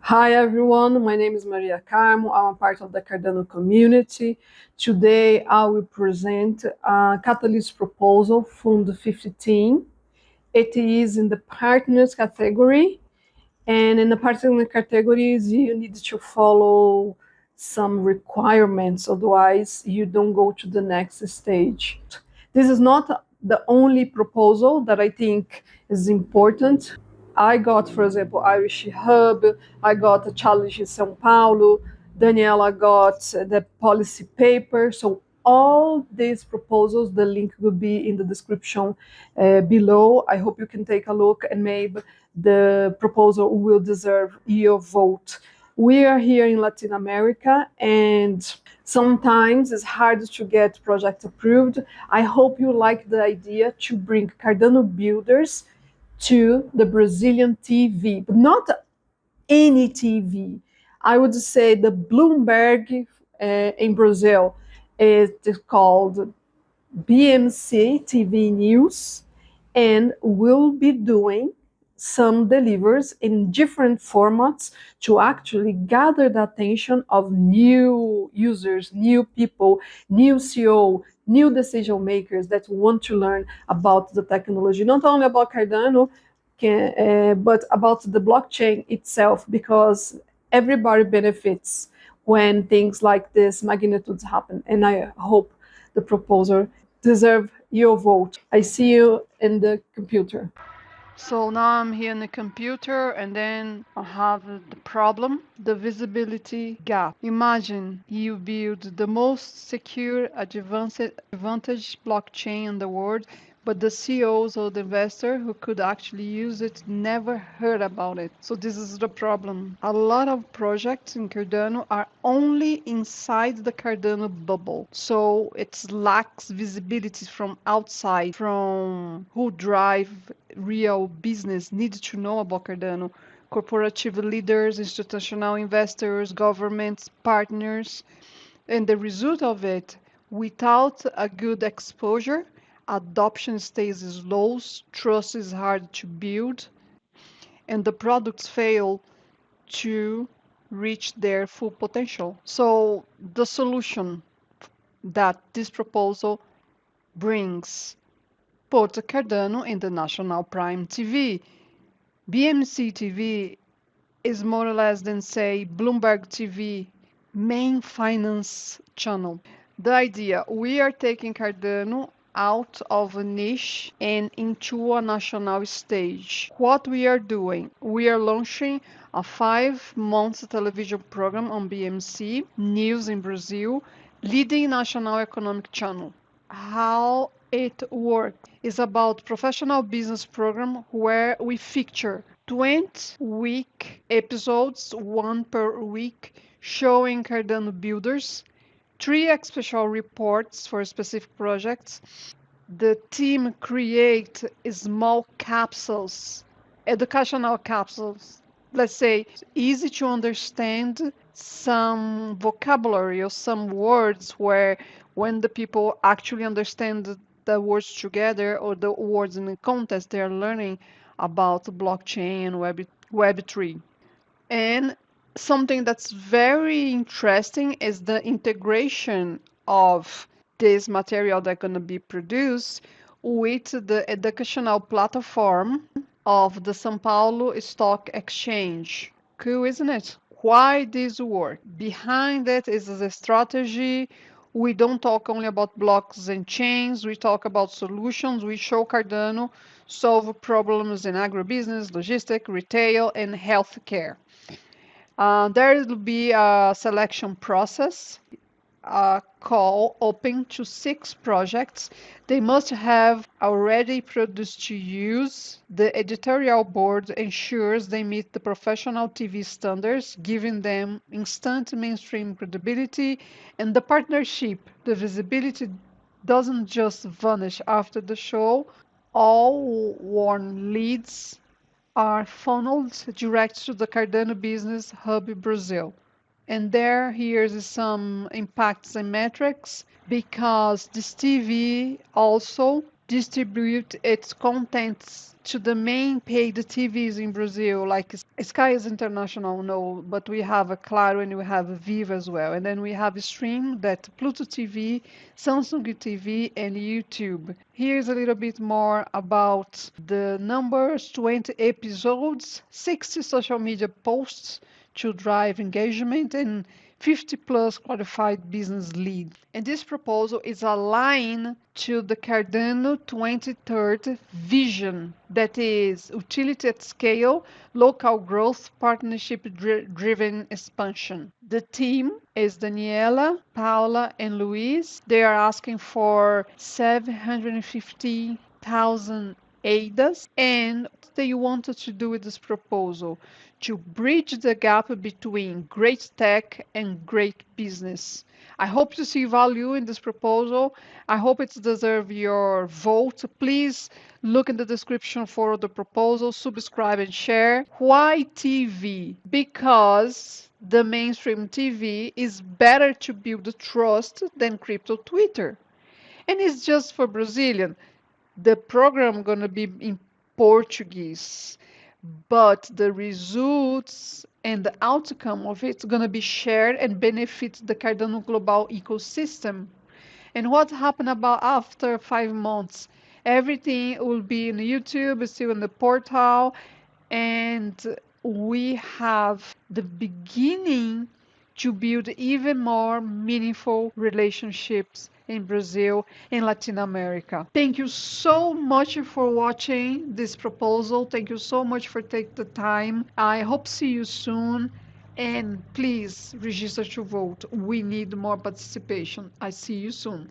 Hi everyone, my name is Maria Carmo. I'm a part of the Cardano community. Today I will present a catalyst proposal, Fundo 15. It is in the partners category, and in the partner categories you need to follow some requirements, otherwise you don't go to the next stage. This is not the only proposal that I think is important. I got, for example, Irish Hub, I got a challenge in São Paulo, Daniela got the policy paper. So all these proposals, the link will be in the description below. I hope you can take a look and maybe the proposal will deserve your vote. We are here in Latin America and sometimes it's hard to get projects approved. I hope you like the idea to bring Cardano Builders to the Brazilian TV, but not any TV. I would say the Bloomberg in Brazil is called BM&C TV News, and will be doing some delivers in different formats to actually gather the attention of new users, new people, new CEO, new decision makers that want to learn about the technology, not only about Cardano, but about the blockchain itself, because everybody benefits when things like this magnitudes happen. And I hope the proposal deserve your vote. I see you in the computer. So now I'm here in the computer and then I have the problem, the visibility gap. Imagine you build the most secure advantage blockchain in the world, but the CEOs or the investor who could actually use it never heard about it. So this is the problem. A lot of projects in Cardano are only inside the Cardano bubble. So it lacks visibility from outside, from who drive real business needs to know about Cardano. Corporative leaders, institutional investors, governments, partners. And the result of it, without a good exposure, adoption stays slow, trust is hard to build, and the products fail to reach their full potential. So the solution that this proposal brings put Cardano in the national prime TV. BM&C TV is more or less than, say, Bloomberg TV main finance channel. The idea, we are taking Cardano out of a niche and into a national stage. What we are doing, we are launching a 5-month television program on BM&C News in Brazil, leading national economic channel. How it works is about professional business program where we feature 20-week episodes, one per week, showing Cardano builders, 3 special reports for specific projects. The team create small capsules, educational capsules, let's say easy to understand, some vocabulary or some words where when the people actually understand the words together or the words in the context, they are learning about blockchain and Web3. And something that's very interesting is the integration of this material that's going to be produced with the educational platform of the São Paulo Stock Exchange. Cool, isn't it? Why this work? Behind it is a strategy. We don't talk only about blocks and chains, we talk about solutions. We show Cardano solve problems in agribusiness, logistics, retail, and healthcare. There will be a selection process, a call open to 6 projects. They must have already produced to use. The editorial board ensures they meet the professional TV standards, giving them instant mainstream credibility. And the partnership, the visibility doesn't just vanish after the show. All warm leads are funneled direct to the Cardano Business Hub Brazil. And here's some impacts and metrics, because this TV also distribute its contents to the main paid TVs in Brazil, like Sky is international, no, but we have a Claro and we have a Viva as well. And then we have a stream that Pluto TV, Samsung TV, and YouTube. Here's a little bit more about the numbers: 20 episodes, 60 social media posts to drive engagement, and 50 plus qualified business leads. And this proposal is aligned to the Cardano 2030 vision, that is utility at scale, local growth, partnership driven expansion. The team is Daniela, Paula, and Luis. They are asking for 750,000 ADAs, and they wanted to do with this proposal to bridge the gap between great tech and great business. I hope to see value in this proposal. I hope it deserves your vote. Please look in the description for the proposal, subscribe and share. Why TV? Because the mainstream TV is better to build trust than crypto Twitter. And it's just for Brazilian. The program gonna be in Portuguese, but the results and the outcome of it's gonna be shared and benefit the Cardano global ecosystem. And what happened about after 5 months? Everything will be in YouTube, still in the portal, and we have the beginning to build even more meaningful relationships in Brazil and Latin America. Thank you so much for watching this proposal. Thank you so much for taking the time. I hope see you soon. And please register to vote. We need more participation. I see you soon.